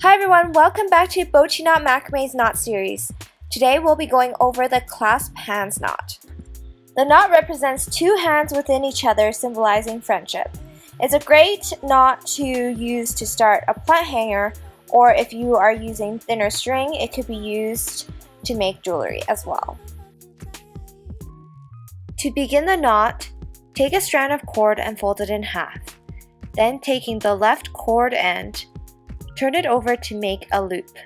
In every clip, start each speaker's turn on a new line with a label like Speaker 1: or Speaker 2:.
Speaker 1: Hi everyone, welcome back to Bochiknot Macrame's knot series. Today we'll be going over the Clasped Hands knot. The knot represents two hands within each other, symbolizing friendship. It's a great knot to use to start a plant hanger, or if you are using thinner string, it could be used to make jewelry as well. To begin the knot, take a strand of cord and fold it in half. Then taking the left cord end, turn it over to make a loop.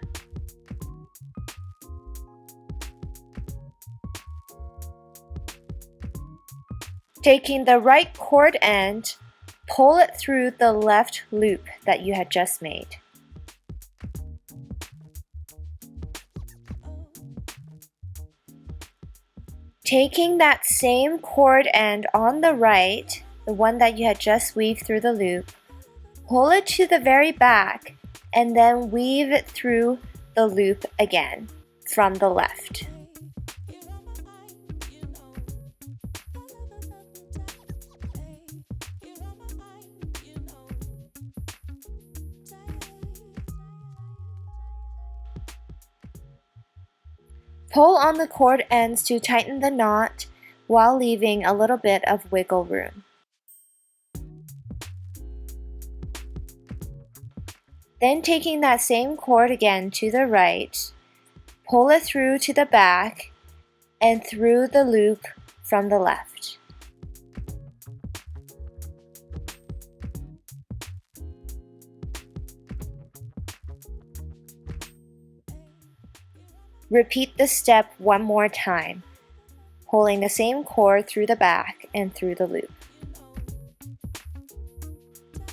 Speaker 1: Taking the right cord end, pull it through the left loop that you had just made. Taking that same cord end on the right, the one that you had just weaved through the loop, pull it to the very back and then weave it through the loop again from the left. Pull on the cord ends to tighten the knot while leaving a little bit of wiggle room. Then taking that same cord again to the right, pull it through to the back and through the loop from the left. Repeat this step one more time, pulling the same cord through the back and through the loop.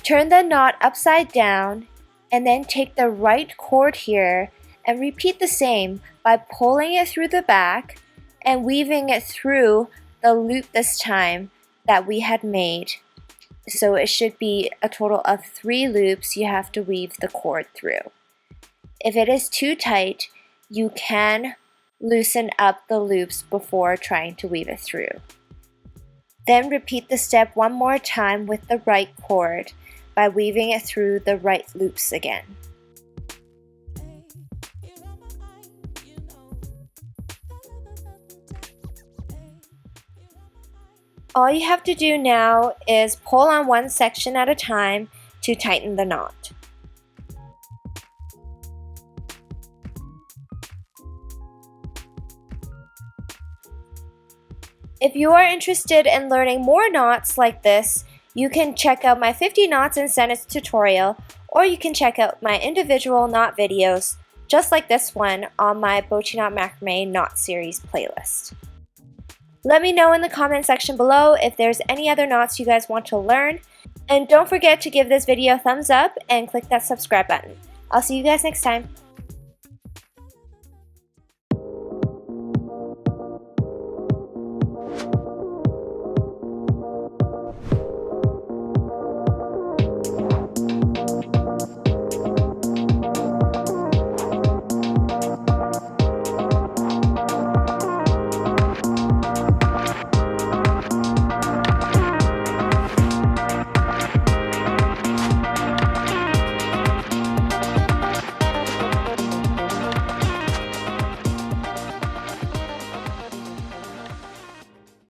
Speaker 1: Turn the knot upside down and then take the right cord here and repeat the same by pulling it through the back and weaving it through the loop this time that we had made. So it should be a total of 3 loops you have to weave the cord through. If it is too tight, you can loosen up the loops before trying to weave it through. Then repeat the step one more time with the right cord by weaving it through the right loops again. All you have to do now is pull on one section at a time to tighten the knot. If you are interested in learning more knots like this, you can check out my 50 knots in sentence tutorial, or you can check out my individual knot videos, just like this one, on my Bochiknot Macrame knot series playlist. Let me know in the comment section below if there's any other knots you guys want to learn, and don't forget to give this video a thumbs up and click that subscribe button. I'll see you guys next time.